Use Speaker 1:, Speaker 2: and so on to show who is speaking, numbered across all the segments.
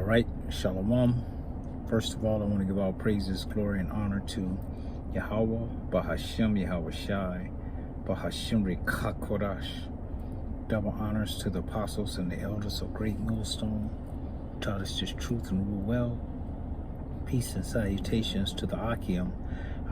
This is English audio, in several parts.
Speaker 1: right, Shalom. First of all, I want to give all praises, glory, and honor to Yahweh, Bahashem Yahweh Shai, Bahashem Rikakodash. Double honors to the apostles and the elders of Great Millstone, who taught us this truth and rule well. Peace and salutations to the Akim,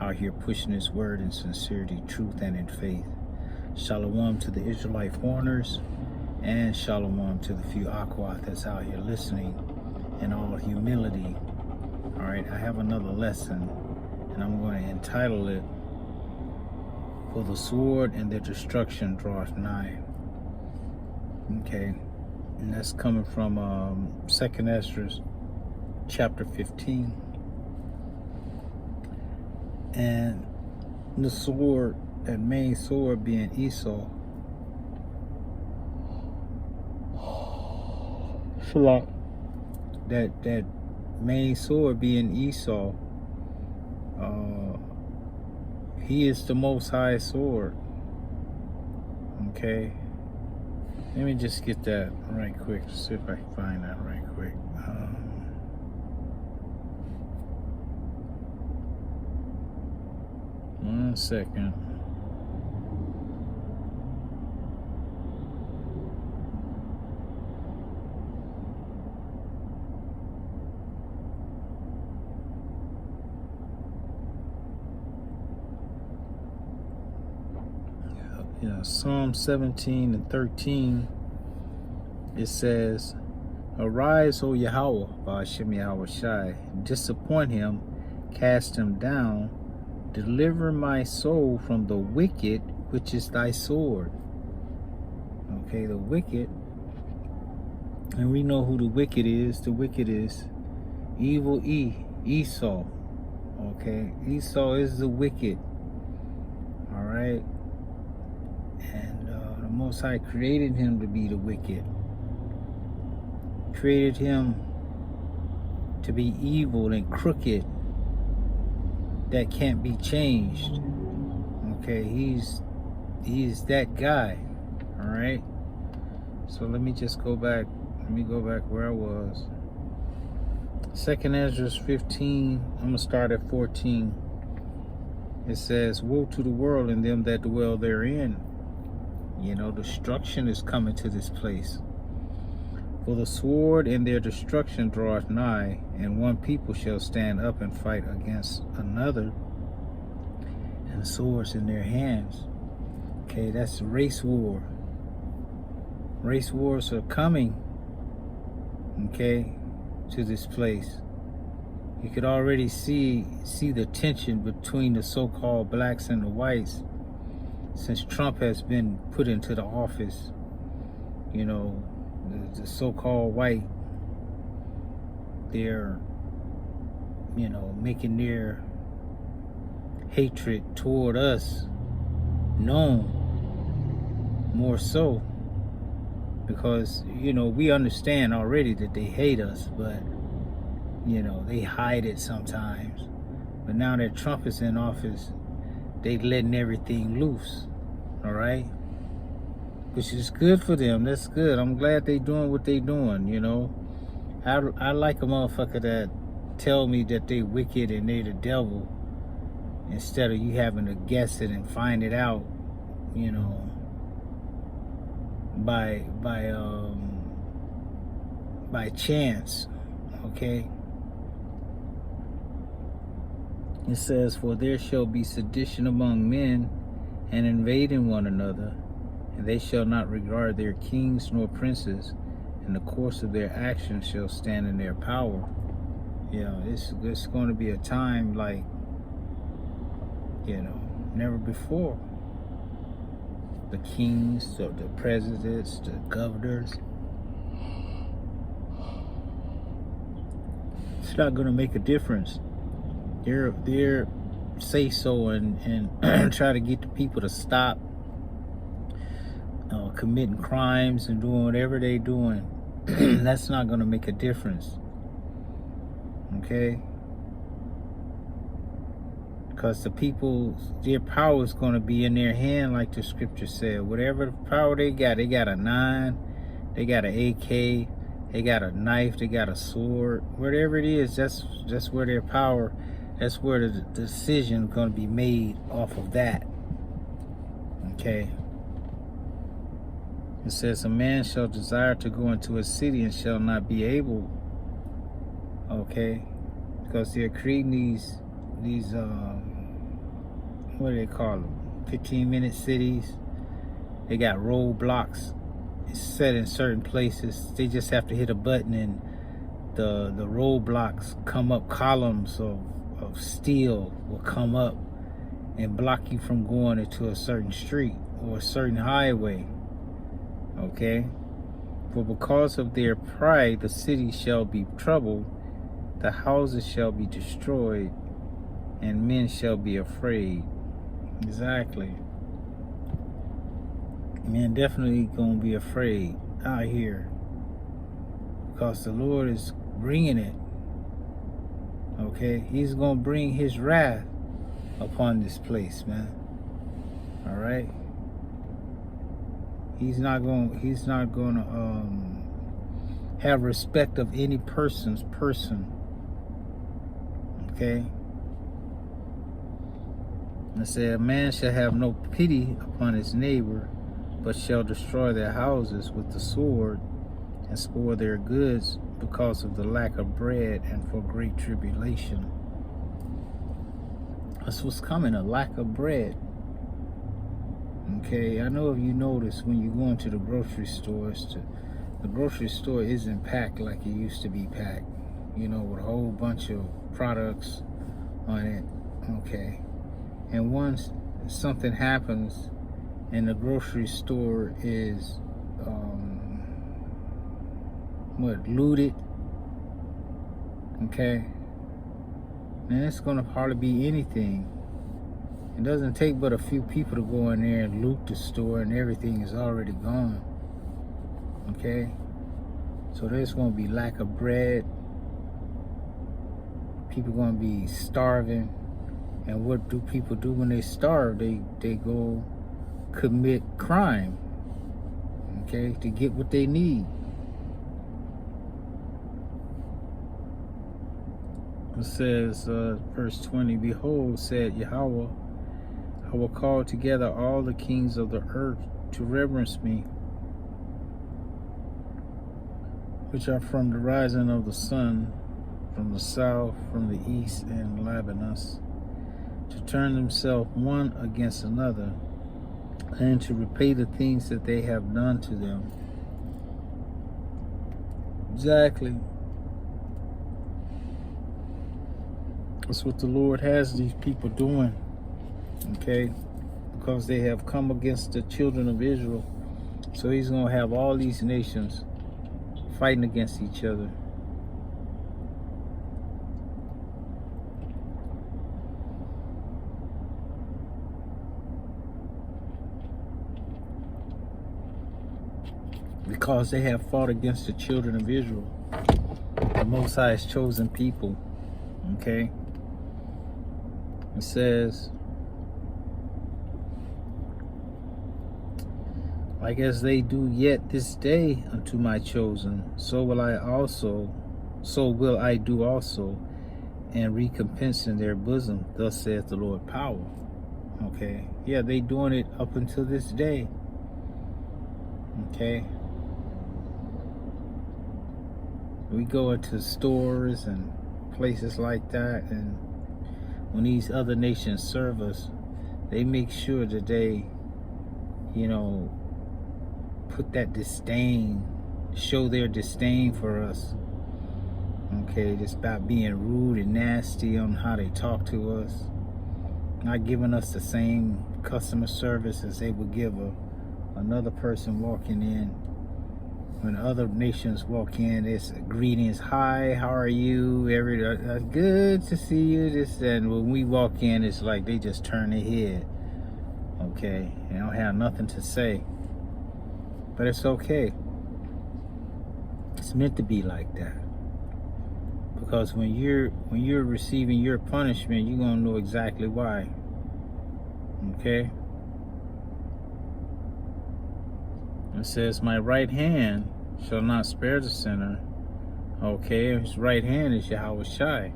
Speaker 1: out here pushing his word in sincerity, truth, and in faith. Shalom to the Israelite foreigners, and shalom to the few Aquath that's out here listening in all humility. All right, I have another lesson, and I'm going to entitle it, For the Sword and Their Destruction Draweth Nigh. Okay, and that's coming from 2nd Ezra chapter 15. And the sword, that main sword being Esau, that main sword being Esau, he is the most high sword. Okay, let me just get that right quick, see if I can find that right quick. One second. Yeah, Psalm 17 and 13, it says, Arise, O Yahweh, Ba'ashem Yahweh Shai, disappoint him, cast him down, deliver my soul from the wicked, which is thy sword. Okay, the wicked, and we know who the wicked is. The wicked is evil Esau. Okay, Esau is the wicked. All right. And the Most High created him to be the wicked. Created him to be evil and crooked, that can't be changed. Okay, he's that guy. All right. So let me just go back. Let me go back where I was. 2nd Ezra 15. I'm gonna start at 14. It says, Woe to the world and them that dwell therein. You know, destruction is coming to this place. For the sword and their destruction draweth nigh, and one people shall stand up and fight against another, and swords in their hands. Okay, that's race war. Race wars are coming, okay, to this place. You could already see the tension between the so-called blacks and the whites since Trump has been put into the office. You know, the so-called white, they're, you know, making their hatred toward us known more so, because, you know, we understand already that they hate us, but, you know, they hide it sometimes. But now that Trump is in office, they letting everything loose. All right, which is good for them. That's good. I'm glad they doing what they doing. You know, I like a motherfucker that tell me that they wicked and they the devil, instead of you having to guess it and find it out, you know, by chance. Okay. It says, For there shall be sedition among men, and invading one another, and they shall not regard their kings nor princes, and the course of their actions shall stand in their power. Yeah, it's going to be a time like, you know, never before. The kings, the presidents, the governors, it's not going to make a difference. They're say so and try to get the people to stop committing crimes and doing whatever they doing. That's not going to make a difference. Okay, because the people, their power is going to be in their hand, like the scripture said. Whatever power they got a 9, they got an AK, They got a knife, they got a sword, whatever it is, that's where their power, that's where the decision is going to be made off of that. Okay. It says, a man shall desire to go into a city and shall not be able. Okay. Because they're creating these what do they call them? 15-minute cities. They got roadblocks. It's set in certain places. They just have to hit a button and the roadblocks come up. Columns of steel will come up and block you from going into a certain street or a certain highway. Okay? For because of their pride, the city shall be troubled, the houses shall be destroyed, and men shall be afraid. Exactly. Men definitely gonna be afraid out here because the Lord is bringing it. Okay? He's gonna bring his wrath upon this place, man. All right? He's not gonna have respect of any person. Okay? And it said, a man shall have no pity upon his neighbor, but shall destroy their houses with the sword and spoil their goods because of the lack of bread and for great tribulation. That's what's coming, a lack of bread. Okay, I know if you notice when you go into the grocery stores, the grocery store isn't packed like it used to be packed, you know, with a whole bunch of products on it. Okay, and once something happens and the grocery store is looted, okay, then it's gonna hardly be anything. It doesn't take but a few people to go in there and loot the store and everything is already gone. Okay? So there's going to be lack of bread. People going to be starving. And what do people do when they starve? They go commit crime. Okay? To get what they need. It says, verse 20, behold, said Yahweh, I will call together all the kings of the earth to reverence me, which are from the rising of the sun, from the south, from the east, and Lebanon, to turn themselves one against another, and to repay the things that they have done to them. Exactly. That's what the Lord has these people doing. Okay, because they have come against the children of Israel. So he's going to have all these nations fighting against each other. Because they have fought against the children of Israel, the Most High's chosen people. Okay, it says, like as they do yet this day unto my chosen, so will I do also, and recompense in their bosom, thus saith the Lord power. Okay, yeah, they doing it up until this day. Okay, we go into stores and places like that, and when these other nations serve us, they make sure that they, you know, put that disdain, show their disdain for us. Okay, just about being rude and nasty on how they talk to us, not giving us the same customer service as they would give another person walking in. When other nations walk in, it's greetings, hi, how are you, good to see you, this, and when we walk in, it's like they just turn their head. Okay, they don't have nothing to say. But it's okay. It's meant to be like that. Because when you're receiving your punishment, you're gonna know exactly why. Okay? It says, my right hand shall not spare the sinner. Okay, his right hand is Yahweh Shai.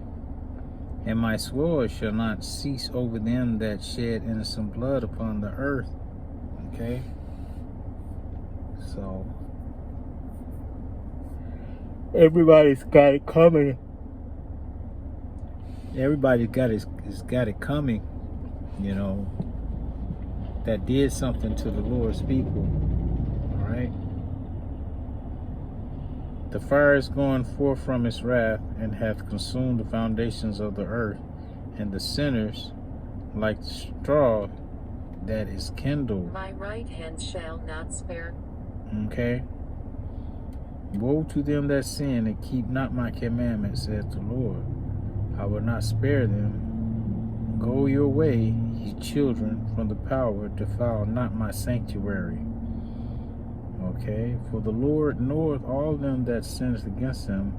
Speaker 1: And my sword shall not cease over them that shed innocent blood upon the earth. Okay? So, everybody's got it coming. Everybody's got it coming, you know, that did something to the Lord's people. All right? The fire is going forth from its wrath, and hath consumed the foundations of the earth, and the sinners, like straw that is kindled.
Speaker 2: My right hand shall not spare.
Speaker 1: Okay. Woe to them that sin and keep not my commandments, saith the Lord. I will not spare them. Go your way, ye children, from the power, defile not my sanctuary. Okay, for the Lord knoweth all them that sinned against him,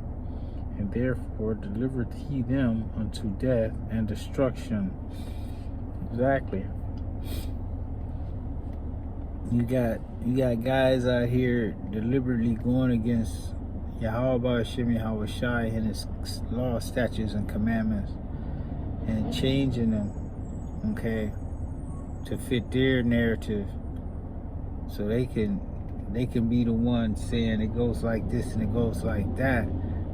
Speaker 1: and therefore delivered he them unto death and destruction. Exactly. You got guys out here deliberately going against Yahweh Hashem Yahweh Shai and his law, statutes, and commandments, and changing them, okay, to fit their narrative, so they can be the one saying it goes like this and it goes like that,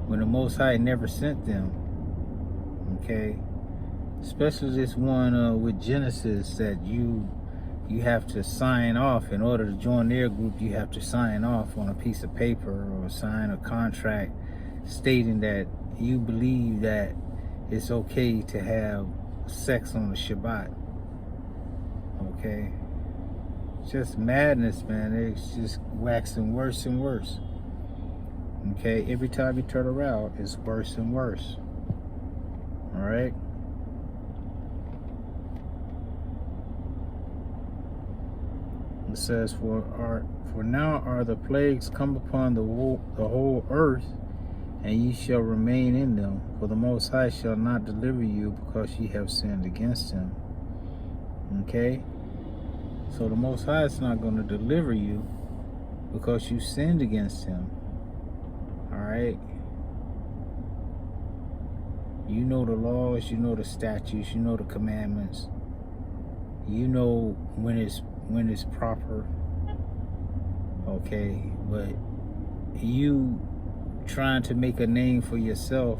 Speaker 1: when the Most High never sent them. Okay, especially this one with Genesis, that you have to sign off. In order to join their group, you have to sign off on a piece of paper or sign a contract stating that you believe that it's okay to have sex on the Shabbat. Okay, just madness, man. It's just waxing worse and worse. Okay, every time you turn around, it's worse and worse. All right. It says, for now are the plagues come upon the whole earth, and ye shall remain in them. For the Most High shall not deliver you, because ye have sinned against him. Okay? So the Most High is not going to deliver you because you sinned against him. Alright? You know the laws, you know the statutes, you know the commandments. You know when it's proper. Okay? But you trying to make a name for yourself,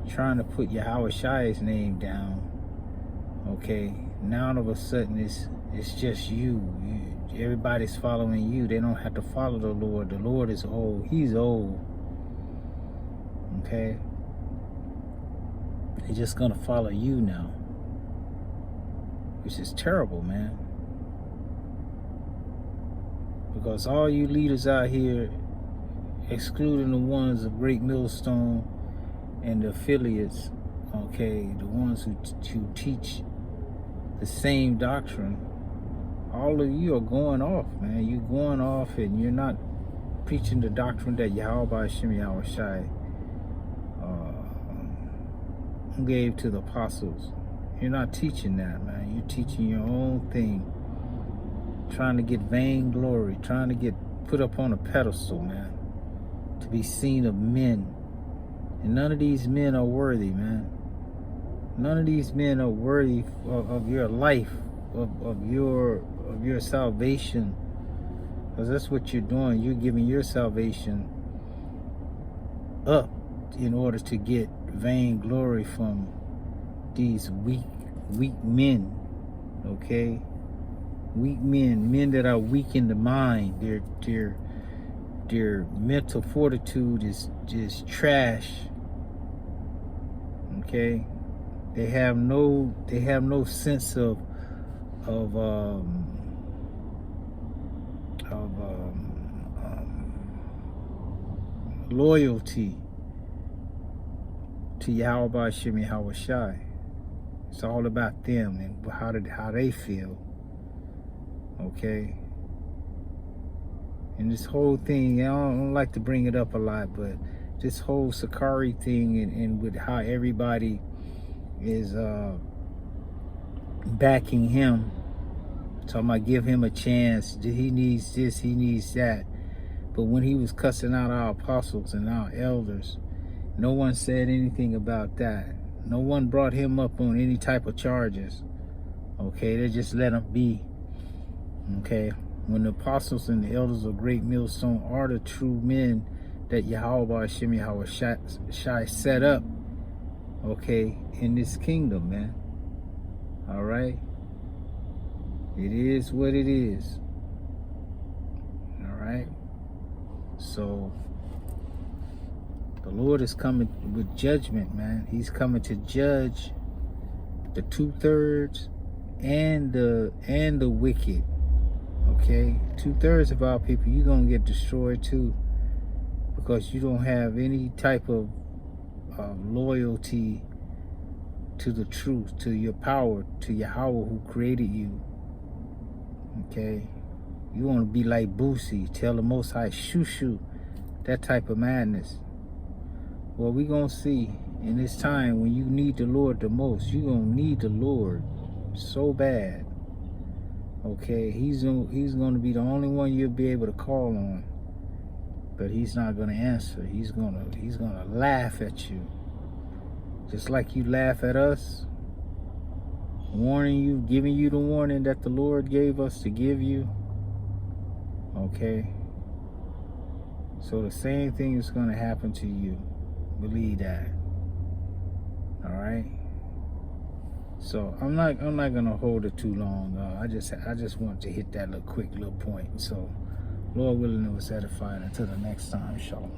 Speaker 1: trying to put Yahweh Shai's name down. Okay? Now all of a sudden it's just you. Everybody's following you. They don't have to follow the Lord. The Lord is old. He's old. Okay? They're just going to follow you now. Which is terrible, man. Because all you leaders out here, excluding the ones of Great Millstone and the affiliates, okay, the ones who teach the same doctrine, all of you are going off, man. You're going off and you're not preaching the doctrine that Yahweh Hashem Yahweh Shai gave to the apostles. You're not teaching that, man. You're teaching your own thing, trying to get vainglory, trying to get put up on a pedestal, man, to be seen of men. And none of these men are worthy, man. None of these men are worthy of your life, of your salvation. Because that's what you're doing. You're giving your salvation up in order to get vainglory from these weak men. Okay? Weak men that are weak in the mind. Their mental fortitude is just trash. Okay? They have no sense of loyalty to Yahweh Hashem Yahweh Shai. It's all about them and how they feel. Okay? And this whole thing, I don't like to bring it up a lot, but this whole Sakari thing and with how everybody is backing him, talking about give him a chance, he needs this, he needs that. But when he was cussing out our apostles and our elders, no one said anything about that. No one brought him up on any type of charges. Okay, they just let him be. Okay, when the apostles and the elders of Great Millstone are the true men that Yahweh Shai set up, okay, in this kingdom, man. All right, it is what it is. All right, so the Lord is coming with judgment, man. He's coming to judge the 2/3 and the wicked. Okay, 2/3 of our people, you're gonna get destroyed too, because you don't have any type of loyalty to the truth, to your power, to Yahweh who created you. Okay, you want to be like Boosie, tell the Most High, shoo shoo, that type of madness. Well, we're gonna see in this time when you need the Lord the most. You're gonna need the Lord so bad. Okay, he's gonna be the only one you'll be able to call on, but he's not gonna answer. He's gonna laugh at you, just like you laugh at us, warning you, giving you the warning that the Lord gave us to give you. Okay, so the same thing is gonna happen to you. Believe that. All right. So I'm not gonna hold it too long. I just want to hit that quick little point. So Lord willing, it was edified. Until the next time, shalom.